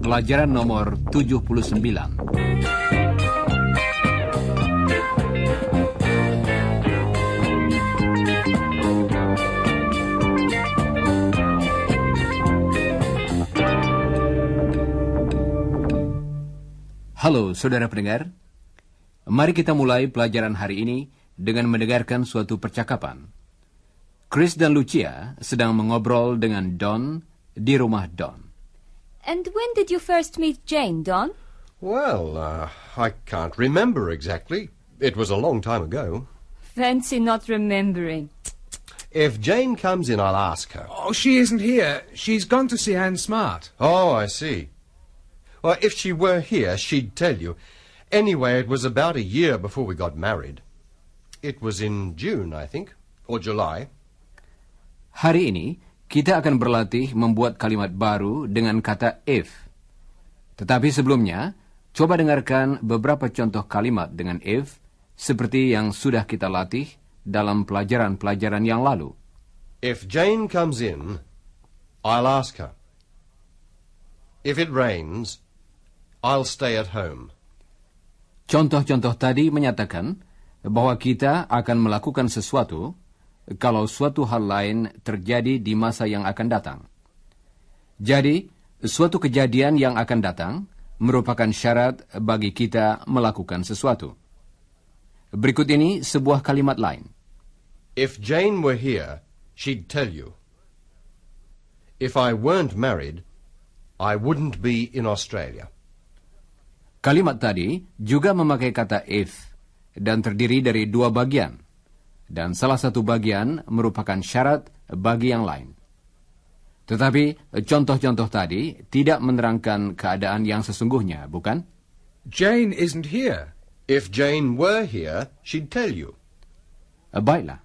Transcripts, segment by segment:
Pelajaran nomor 79. Halo saudara pendengar, mari kita mulai pelajaran hari ini dengan mendengarkan suatu percakapan. Chris dan Lucia sedang mengobrol dengan Don di rumah Don. And when did you first meet Jane, Don? Well, I can't remember exactly. It was a long time ago. Fancy not remembering. If Jane comes in, I'll ask her. Oh, she isn't here. She's gone to see Anne Smart. Oh, I see. Well, if she were here, she'd tell you. Anyway, it was about a year before we got married. It was in June, I think, or July. Hari ini, kita akan berlatih membuat kalimat baru dengan kata if. Tetapi sebelumnya, coba dengarkan beberapa contoh kalimat dengan if, seperti yang sudah kita latih dalam pelajaran-pelajaran yang lalu. If Jane comes in, I'll ask her. If it rains, I'll stay at home. Contoh-contoh tadi menyatakan bahwa kita akan melakukan sesuatu kalau suatu hal lain terjadi di masa yang akan datang. Jadi, suatu kejadian yang akan datang merupakan syarat bagi kita melakukan sesuatu. Berikut ini sebuah kalimat lain. If Jane were here, she'd tell you. If I weren't married, I wouldn't be in Australia. Kalimat tadi juga memakai kata if dan terdiri dari dua bagian. Dan salah satu bagian merupakan syarat bagi yang lain. Tetapi contoh-contoh tadi tidak menerangkan keadaan yang sesungguhnya, bukan? Jane isn't here. If Jane were here, she'd tell you. Baiklah.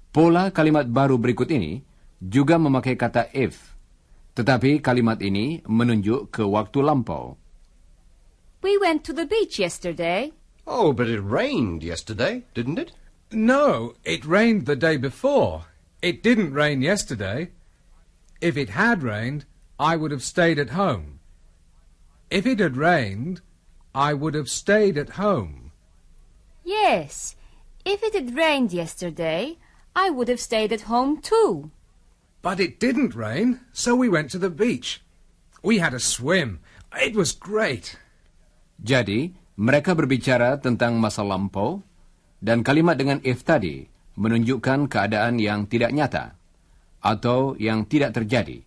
Pola kalimat baru berikut ini juga memakai kata if. Tetapi kalimat ini menunjuk ke waktu lampau. We went to the beach yesterday. Oh, but it rained yesterday, didn't it? No, it rained the day before. It didn't rain yesterday. If it had rained, I would have stayed at home. If it had rained, I would have stayed at home. Yes, if it had rained yesterday, I would have stayed at home too. But it didn't rain, so we went to the beach. We had a swim. It was great. Jadi, mereka berbicara tentang masa lampau, dan kalimat dengan if tadi menunjukkan keadaan yang tidak nyata, atau yang tidak terjadi,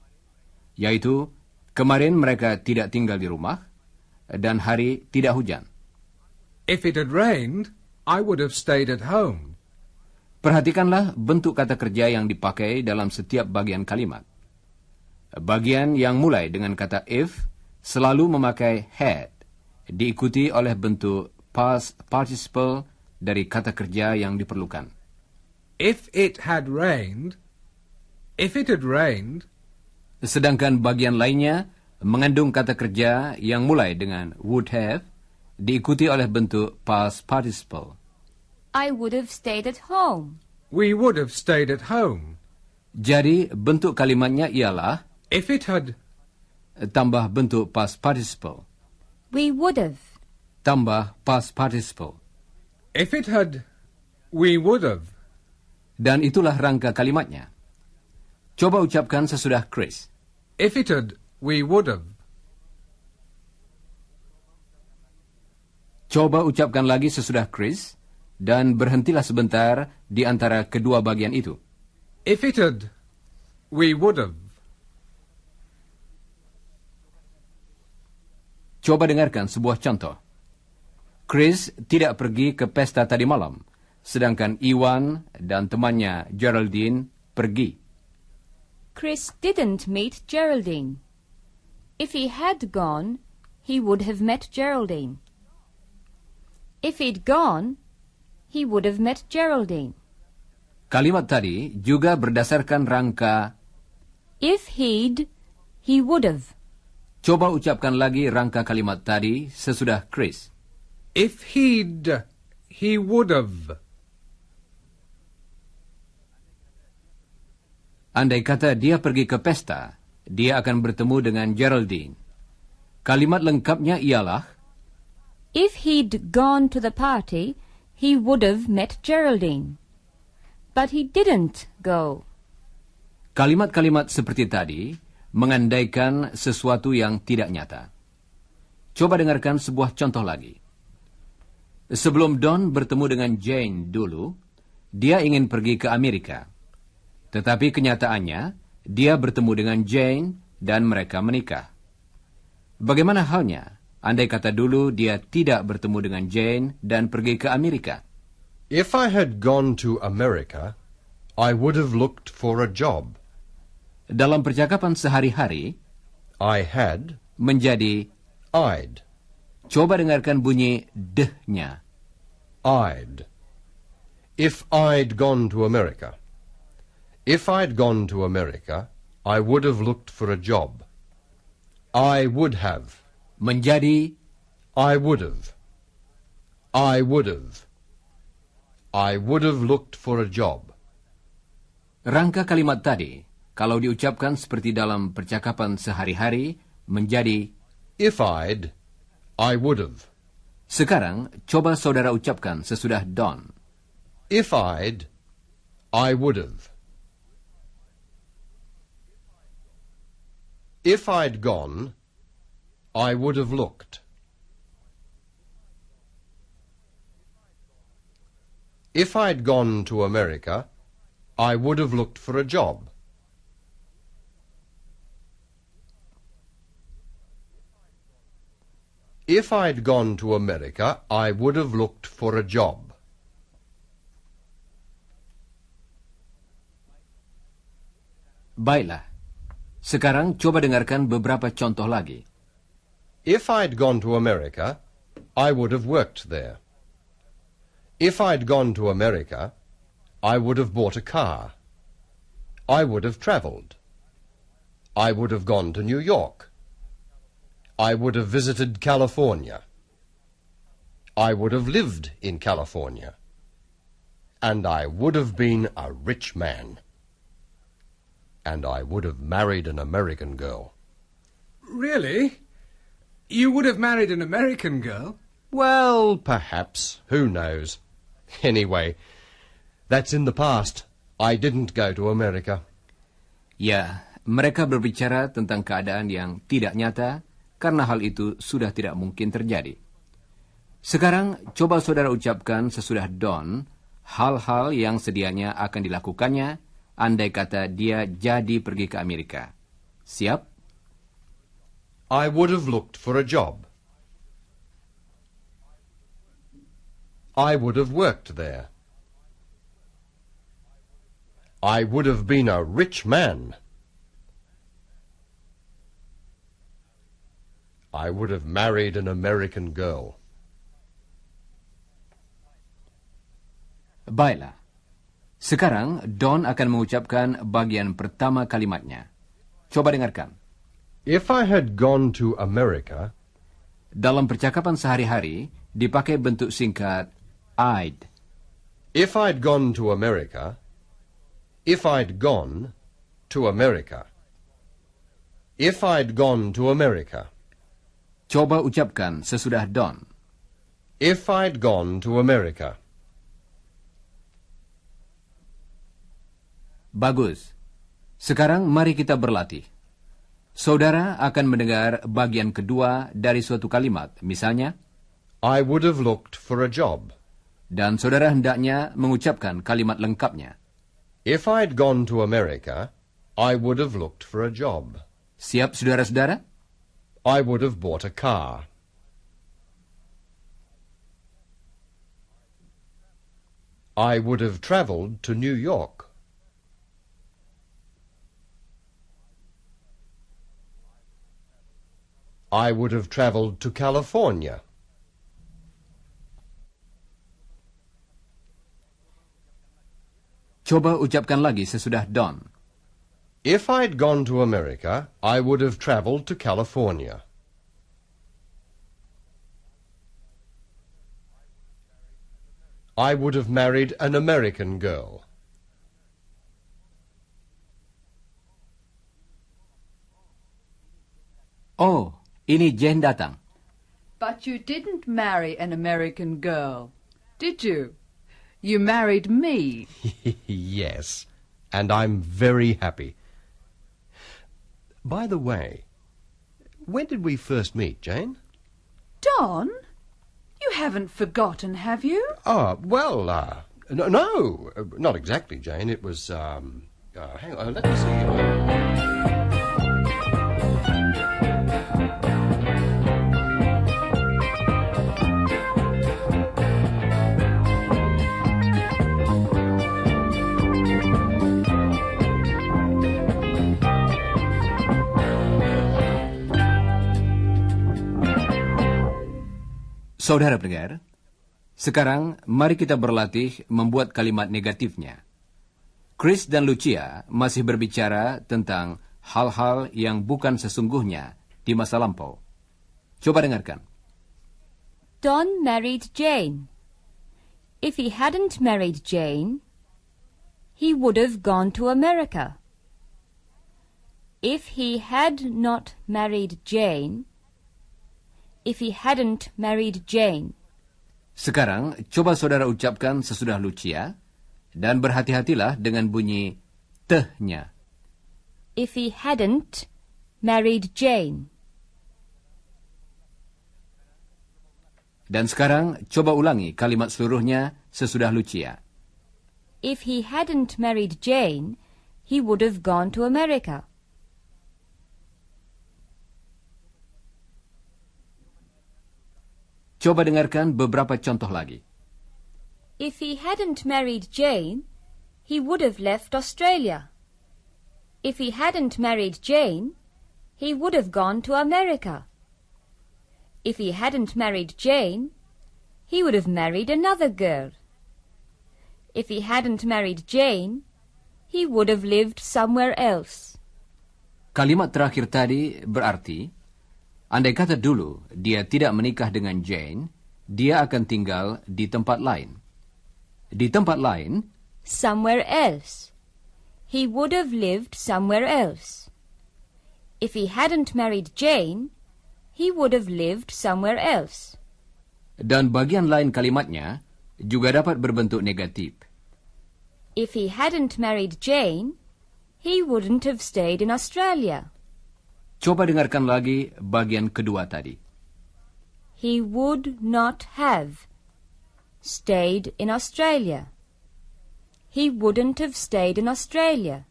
yaitu kemarin mereka tidak tinggal di rumah, dan hari tidak hujan. If it had rained, I would have stayed at home. Perhatikanlah bentuk kata kerja yang dipakai dalam setiap bagian kalimat. Bagian yang mulai dengan kata if selalu memakai had, diikuti oleh bentuk past participle dari kata kerja yang diperlukan. If it had rained. Sedangkan bagian lainnya mengandung kata kerja yang mulai dengan would have, diikuti oleh bentuk past participle. I would have stayed at home. We would have stayed at home. Jadi bentuk kalimatnya ialah If it had. Tambah bentuk past participle. We would have. Tambah past participle. If it had. We would have. Dan itulah rangka kalimatnya. Coba ucapkan sesudah Chris. If it had. We would have. Coba ucapkan lagi sesudah Chris, dan berhentilah sebentar di antara kedua bagian itu. If it had. We would have. Coba dengarkan sebuah contoh. Chris tidak pergi ke pesta tadi malam, sedangkan Iwan dan temannya Geraldine pergi. Chris didn't meet Geraldine. If he had gone, he would have met Geraldine. If he'd gone, he would have met Geraldine. Kalimat tadi juga berdasarkan rangka If he'd, he would have. Coba ucapkan lagi rangka kalimat tadi sesudah Chris. If he'd. He would have. Andai kata dia pergi ke pesta, dia akan bertemu dengan Geraldine. Kalimat lengkapnya ialah, If he'd gone to the party, he would have met Geraldine. But he didn't go. kalimat-kalimat seperti tadi mengandaikan sesuatu yang tidak nyata. Coba dengarkan sebuah contoh lagi. Sebelum Don bertemu dengan Jane dulu, dia ingin pergi ke Amerika. Tetapi kenyataannya, dia bertemu dengan Jane dan mereka menikah. Bagaimana halnya andai kata dulu dia tidak bertemu dengan Jane dan pergi ke Amerika? If I had gone to America, I would have looked for a job. Dalam percakapan sehari-hari, I had, menjadi, I'd, coba dengarkan bunyi deh-nya. I'd. If I'd gone to America. If I'd gone to America, I would have looked for a job. I would have. Menjadi, I would have. I would have. I would have looked for a job. rangka kalimat tadi, kalau diucapkan seperti dalam percakapan sehari-hari, menjadi, If I'd, I would have. sekarang coba saudara ucapkan sesudah Don. If I'd, I would have. If I'd gone, I would have looked. If I'd gone to America, I would have looked for a job. If I'd gone to America, I would have looked for a job. Baiklah. Sekarang coba dengarkan beberapa contoh lagi. If I'd gone to America, I would have worked there. If I'd gone to America, I would have bought a car. I would have travelled. I would have gone to New York. I would have visited California. I would have lived in California. And I would have been a rich man. And I would have married an American girl. Really? You would have married an American girl? Well, perhaps. Who knows? Anyway, that's in the past. I didn't go to America. Ya, mereka berbicara tentang keadaan yang tidak nyata, karena hal itu sudah tidak mungkin terjadi. Sekarang, coba saudara ucapkan sesudah Don, hal-hal yang sedianya akan dilakukannya, andai kata dia jadi pergi ke Amerika. Siap? I would have looked for a job. I would have worked there. I would have been a rich man. I would have married an American girl. Baiklah. Sekarang, Don akan mengucapkan bagian pertama kalimatnya. Coba dengarkan. If I had gone to America, Dalam percakapan sehari-hari, dipakai bentuk singkat I'd. if I'd gone to America, if I'd gone to America, if I'd gone to America, Coba ucapkan sesudah Don. if I'd gone to America. Bagus. Sekarang mari kita berlatih. Saudara akan mendengar bagian kedua dari suatu kalimat, misalnya, I would have looked for a job. dan saudara hendaknya mengucapkan kalimat lengkapnya. If I'd gone to America, I would have looked for a job. Siap, saudara-saudara? I would have bought a car. I would have travelled to New York. I would have travelled to California. Coba ucapkan lagi sesudah Don. If I'd gone to America, I would have travelled to California. I would have married an American girl. Oh, ini Jane datang. But you didn't marry an American girl, did you? You married me. Yes, and I'm very happy. By the way, when did we first meet, Jane? Don, you haven't forgotten, have you? No, not exactly, Jane. It was, hang on, let me see. Saudara pendengar, sekarang mari kita berlatih membuat kalimat negatifnya. Chris dan Lucia masih berbicara tentang hal-hal yang bukan sesungguhnya di masa lampau. Coba dengarkan. Don married Jane. If he hadn't married Jane, he would have gone to America. If he had not married Jane, if he hadn't married Jane. Sekarang, coba saudara ucapkan sesudah Lucia, dan berhati-hatilah dengan bunyi tehnya. If he hadn't married Jane. Dan sekarang, coba ulangi kalimat seluruhnya sesudah Lucia. If he hadn't married Jane, he would have gone to America. Coba dengarkan beberapa contoh lagi. If he hadn't married Jane, he would have left Australia. If he hadn't married Jane, he would have gone to America. If he hadn't married Jane, he would have married another girl. If he hadn't married Jane, he would have lived somewhere else. Kalimat terakhir tadi berarti, andai kata dulu dia tidak menikah dengan Jane, dia akan tinggal di tempat lain. Di tempat lain, somewhere else. He would have lived somewhere else. If he hadn't married Jane, he would have lived somewhere else. Dan bagian lain kalimatnya juga dapat berbentuk negatif. If he hadn't married Jane, he wouldn't have stayed in Australia. Coba dengarkan lagi bagian kedua tadi. He would not have stayed in Australia. He wouldn't have stayed in Australia.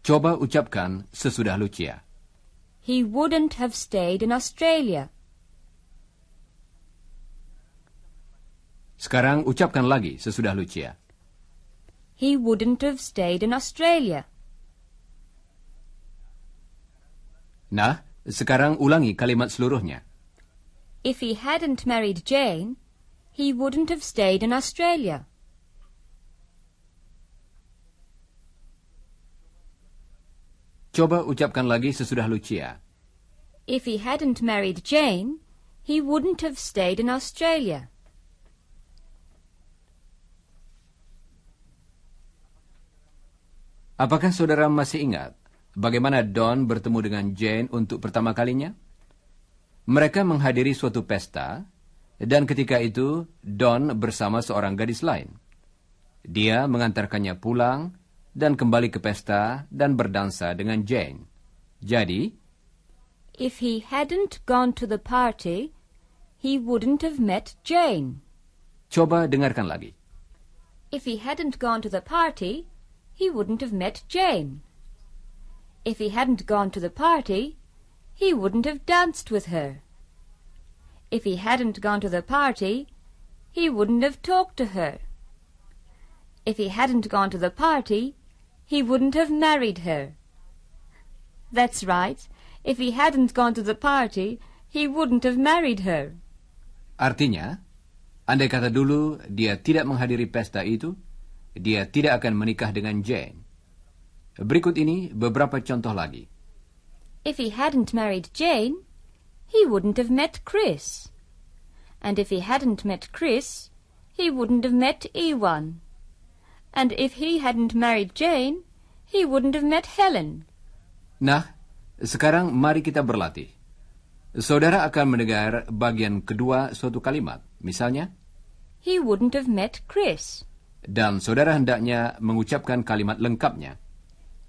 Coba ucapkan sesudah Lucia. He wouldn't have stayed in Australia. Sekarang ucapkan lagi sesudah Lucia. He wouldn't have stayed in Australia. Nah, sekarang ulangi kalimat seluruhnya. If he hadn't married Jane, he wouldn't have stayed in Australia. Coba ucapkan lagi sesudah Lucia. If he hadn't married Jane, he wouldn't have stayed in Australia. Apakah saudara masih ingat bagaimana Don bertemu dengan Jane untuk pertama kalinya? Mereka menghadiri suatu pesta, dan ketika itu Don bersama seorang gadis lain. Dia mengantarkannya pulang dan kembali ke pesta dan berdansa dengan Jane. Jadi, if he hadn't gone to the party, he wouldn't have met Jane. Coba dengarkan lagi. If he hadn't gone to the party, he wouldn't have met Jane. If he hadn't gone to the party, he wouldn't have danced with her. If he hadn't gone to the party, he wouldn't have talked to her. If he hadn't gone to the party, he wouldn't have married her. That's right. If he hadn't gone to the party, he wouldn't have married her. Artinya, andai kata dulu dia tidak menghadiri pesta itu, dia tidak akan menikah dengan Jane. Berikut ini beberapa contoh lagi. If he hadn't married Jane, he wouldn't have met Chris. And if he hadn't met Chris, he wouldn't have met Ewan. And if he hadn't married Jane, he wouldn't have met Helen. Nah, sekarang mari kita berlatih. Saudara akan mendengar bagian kedua suatu kalimat. Misalnya, He wouldn't have met Chris. dan saudara hendaknya mengucapkan kalimat lengkapnya.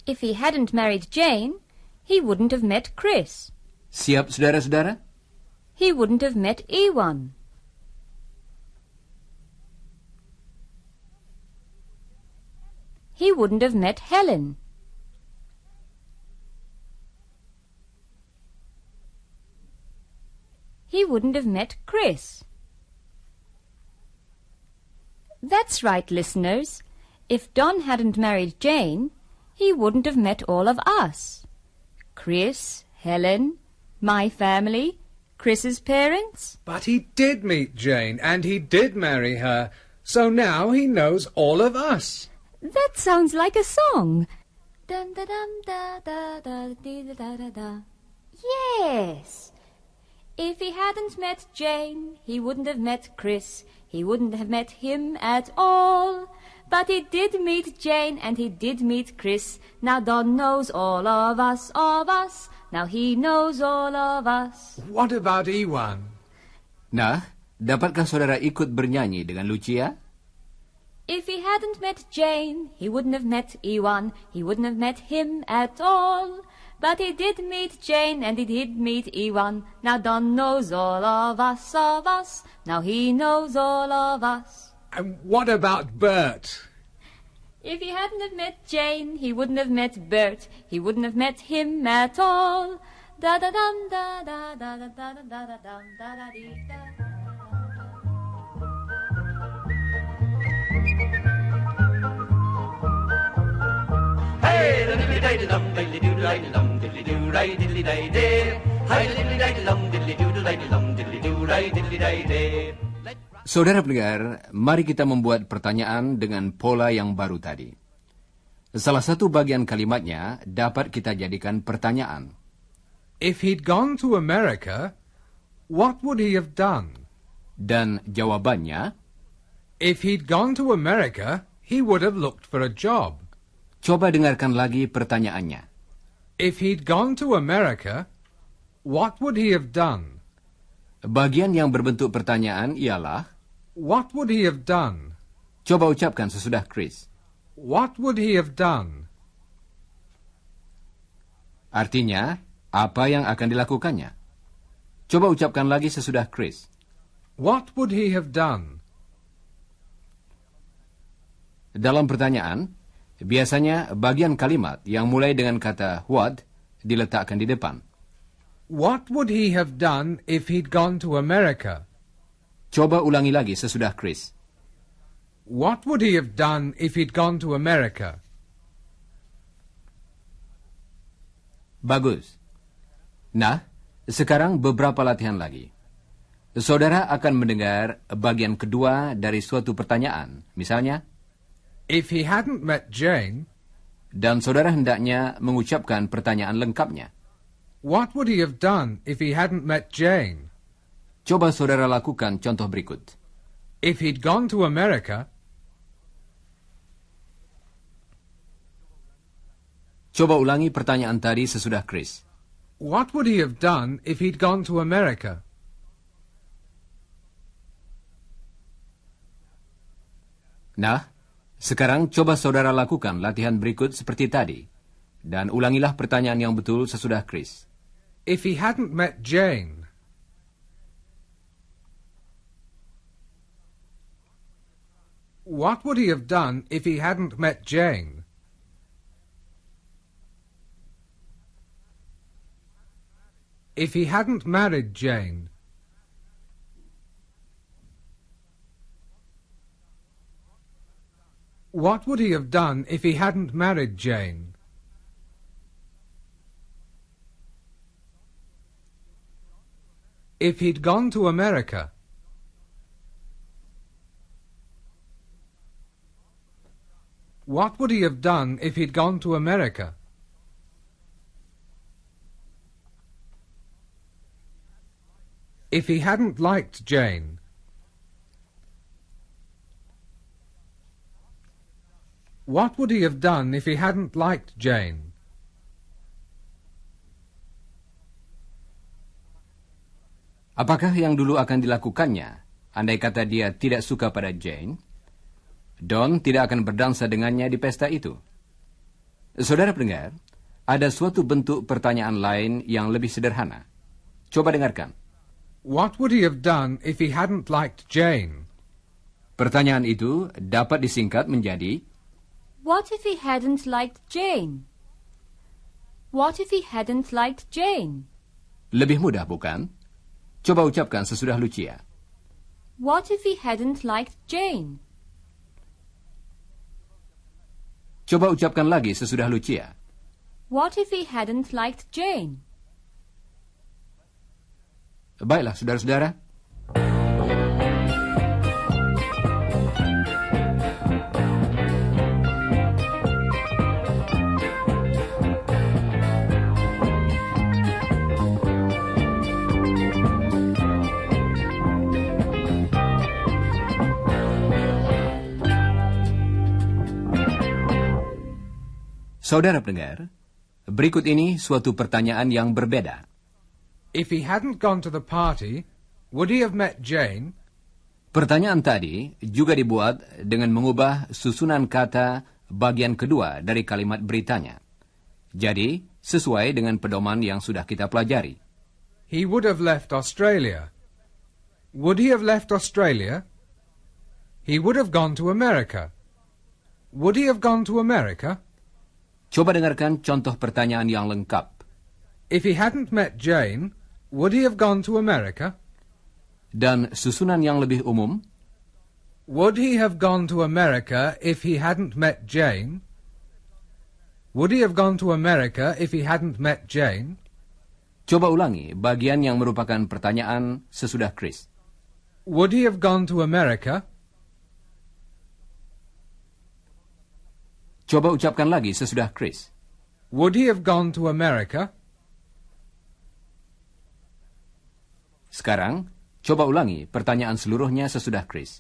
If he hadn't married Jane, he wouldn't have met Chris. Siap, saudara-saudara? He wouldn't have met Ewan. He wouldn't have met Helen. He wouldn't have met Chris. That's right, listeners. If Don hadn't married Jane, he wouldn't have met all of us. Chris, Helen, my family, Chris's parents. But he did meet Jane, and he did marry her, so now he knows all of us. That sounds like a song. Dum da dum da da da dee da da da da. Yes. If he hadn't met Jane, he wouldn't have met Chris. He wouldn't have met him at all. But he did meet Jane, and he did meet Chris. Now Don knows all of us, of us. Now he knows all of us. What about Ewan? Nah, dapatkah saudara ikut bernyanyi dengan Lucia? If he hadn't met Jane, he wouldn't have met Ewan. He wouldn't have met him at all. But he did meet Jane, and he did meet Ewan. Now Don knows all of us, of us. Now he knows all of us. And what about Bert? If he hadn't have met Jane, he wouldn't have met Bert. He wouldn't have met him at all. Da da dum da da da da da da da dum da da dee da. Hey, diddly-day-dum, diddly-doo-day-dum, diddly-doo-ray, diddly-day-day. Hey, diddly-day-dum, diddly-doo-day-dum, diddly-doo-ray, diddly-day-day. Saudara pendengar, mari kita membuat pertanyaan dengan pola yang baru tadi. Salah satu bagian kalimatnya dapat kita jadikan pertanyaan. If he'd gone to America, what would he have done? Dan jawabannya, If he'd gone to America, he would have looked for a job. coba dengarkan lagi pertanyaannya. If he'd gone to America, what would he have done? Bagian yang berbentuk pertanyaan ialah, What would he have done? coba ucapkan sesudah Chris. What would he have done? Artinya, apa yang akan dilakukannya? Coba ucapkan lagi sesudah Chris. What would he have done? Dalam pertanyaan, biasanya bagian kalimat yang mulai dengan kata what diletakkan di depan. What would he have done if he'd gone to America? Coba ulangi lagi sesudah Chris. What would he have done if he'd gone to America? Bagus. Nah, sekarang beberapa latihan lagi. Saudara akan mendengar bagian kedua dari suatu pertanyaan. Misalnya, If he hadn't met Jane, dan saudara hendaknya mengucapkan pertanyaan lengkapnya. what would he have done if he hadn't met Jane? Coba saudara lakukan contoh berikut. If he'd gone to America, Coba ulangi pertanyaan tadi sesudah Chris. what would he have done if he'd gone to America? Nah, sekarang coba saudara lakukan latihan berikut seperti tadi. Dan ulangilah pertanyaan yang betul sesudah Chris. If he hadn't met Jane, what would he have done if he hadn't met Jane? If he hadn't married Jane, what would he have done if he hadn't married Jane? If he'd gone to America, what would he have done if he'd gone to America? If he hadn't liked Jane, What would he have done if he hadn't liked Jane? Apakah yang dulu akan dilakukannya andai kata dia tidak suka pada Jane? Don tidak akan berdansa dengannya di pesta itu. Saudara pendengar, ada suatu bentuk pertanyaan lain yang lebih sederhana. Coba dengarkan. What would he have done if he hadn't liked Jane? Pertanyaan itu dapat disingkat menjadi, What if he hadn't liked Jane? What if he hadn't liked Jane? lebih mudah bukan? Coba ucapkan sesudah Lucia. What if he hadn't liked Jane? Coba ucapkan lagi sesudah Lucia. What if he hadn't liked Jane? Baiklah, saudara-saudara. Saudara pendengar, berikut ini suatu pertanyaan yang berbeda. If he hadn't gone to the party, would he have met Jane? Pertanyaan tadi juga dibuat dengan mengubah susunan kata bagian kedua dari kalimat beritanya. Jadi, sesuai dengan pedoman yang sudah kita pelajari. He would have left Australia. Would he have left Australia? He would have gone to America. Would he have gone to America? Coba dengarkan contoh pertanyaan yang lengkap. If he hadn't met Jane, would he have gone to America? Dan susunan yang lebih umum, Would he have gone to America if he hadn't met Jane? Would he have gone to America if he hadn't met Jane? coba ulangi bagian yang merupakan pertanyaan sesudah Chris. Would he have gone to America? Coba ucapkan lagi sesudah Chris. Would he have gone to America? Sekarang, coba ulangi pertanyaan seluruhnya sesudah Chris.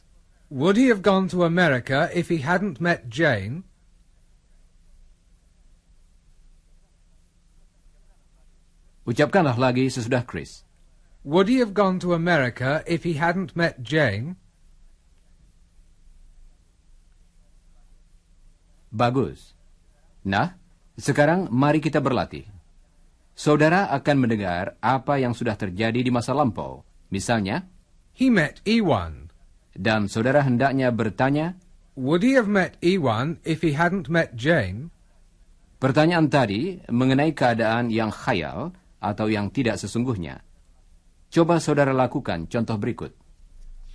Would he have gone to America if he hadn't met Jane? Ucapkanlah lagi sesudah Chris. Would he have gone to America if he hadn't met Jane? Bagus. Nah, sekarang mari kita berlatih. Saudara akan mendengar apa yang sudah terjadi di masa lampau. Misalnya, He met Ewan. dan saudara hendaknya bertanya, Would he have met Ewan if he hadn't met Jane? pertanyaan tadi mengenai keadaan yang khayal atau yang tidak sesungguhnya. Coba saudara lakukan contoh berikut.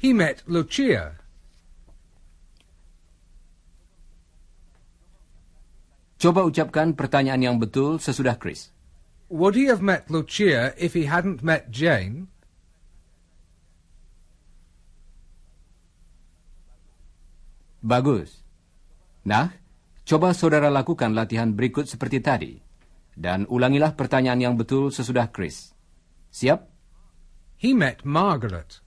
He met Lucia. Coba ucapkan pertanyaan yang betul sesudah Chris. Would he have met Lucia if he hadn't met Jane? Bagus. Nah, coba saudara lakukan latihan berikut seperti tadi. Dan ulangilah pertanyaan yang betul sesudah Chris. Siap? He met Margaret.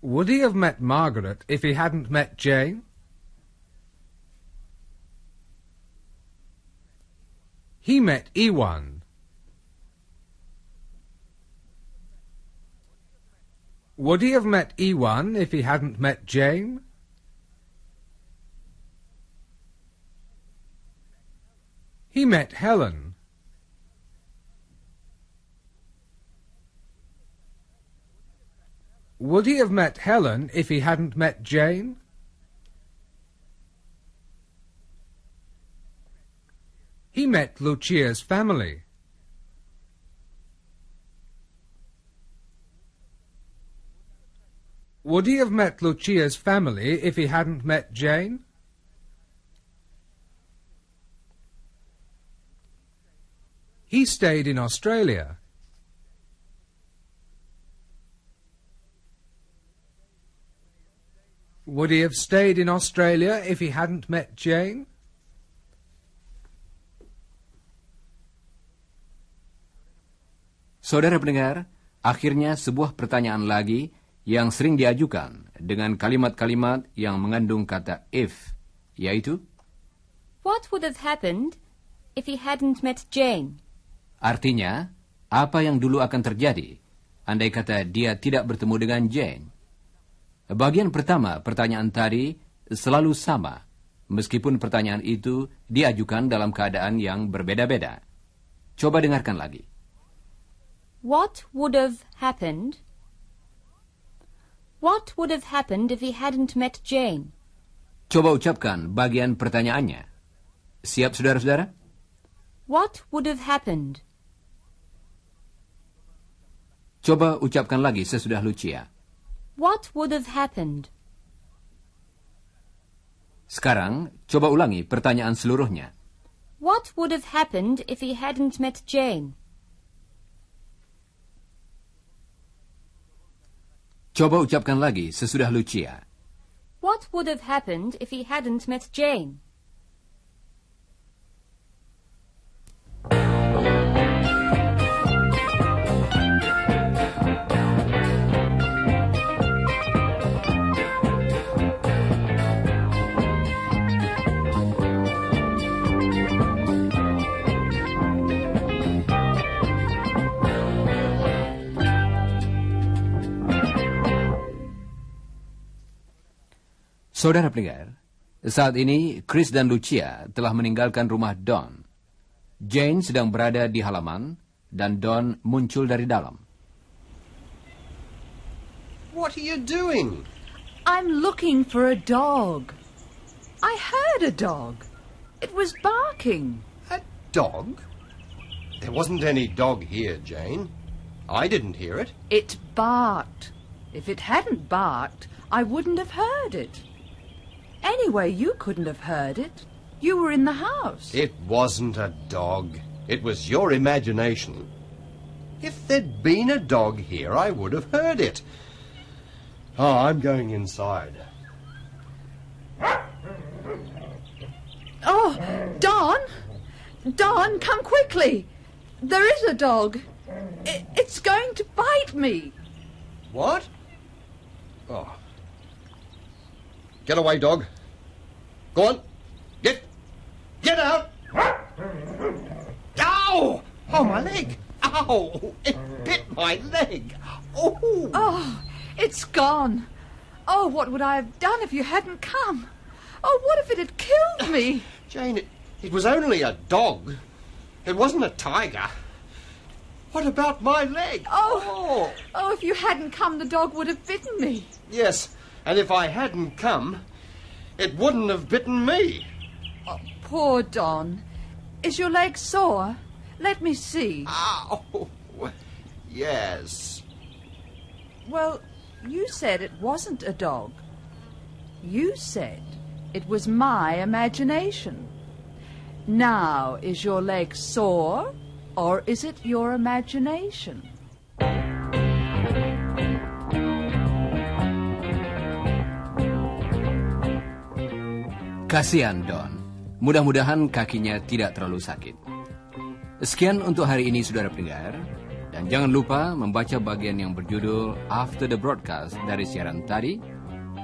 Would he have met Margaret if he hadn't met Jane? He met Ewan. Would he have met Ewan if he hadn't met Jane? He met Helen. Would he have met Helen if he hadn't met Jane? He met Lucia's family. Would he have met Lucia's family if he hadn't met Jane? He stayed in Australia. Would he have stayed in Australia if he hadn't met Jane? Saudara pendengar, akhirnya sebuah pertanyaan lagi yang sering diajukan dengan kalimat-kalimat yang mengandung kata if, yaitu What would have happened if he hadn't met Jane? artinya, apa yang dulu akan terjadi andai kata dia tidak bertemu dengan Jane. Bagian pertama pertanyaan tadi selalu sama, meskipun pertanyaan itu diajukan dalam keadaan yang berbeda-beda. Coba dengarkan lagi. What would have happened? What would have happened if he hadn't met Jane? Coba ucapkan bagian pertanyaannya. Siap, saudara-saudara? What would have happened? Coba ucapkan lagi sesudah Lucia. What would have happened? Sekarang, coba ulangi pertanyaan seluruhnya. What would have happened if he hadn't met Jane? Coba ucapkan lagi sesudah Lucia. What would have happened if he hadn't met Jane? Saudara pendengar, saat ini Chris dan Lucia telah meninggalkan rumah Don. Jane sedang berada di halaman dan Don muncul dari dalam. What are you doing? I'm looking for a dog. I heard a dog. It was barking. A dog? There wasn't any dog here, Jane. I didn't hear it. It barked. If it hadn't barked, I wouldn't have heard it. Anyway, you couldn't have heard it. You were in the house. It wasn't a dog. It was your imagination. If there'd been a dog here, I would have heard it. Oh, I'm going inside. Oh, Don! Don, come quickly. There is a dog. It's going to bite me. What? Oh. Get away, dog. Go on. Get out. Ow! Oh, my leg. Ow! It bit my leg. Oh! Oh, it's gone. Oh, what would I have done if you hadn't come? Oh, what if it had killed me? Jane, it was only a dog. It wasn't a tiger. What about my leg? Oh, if you hadn't come, the dog would have bitten me. Yes, and if I hadn't come, it wouldn't have bitten me. Oh, poor Don. Is your leg sore? Let me see. Ow! Yes. Well, you said it wasn't a dog. You said it was my imagination. Now, is your leg sore, or is it your imagination? Kasihan Don. Mudah-mudahan kakinya tidak terlalu sakit. Sekian untuk hari ini, saudara pendengar. Dan jangan lupa membaca bagian yang berjudul After the Broadcast dari siaran tadi.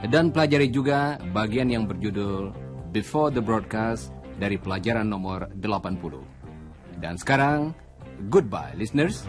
Dan pelajari juga bagian yang berjudul Before the Broadcast dari pelajaran nomor 80. Dan sekarang, goodbye listeners.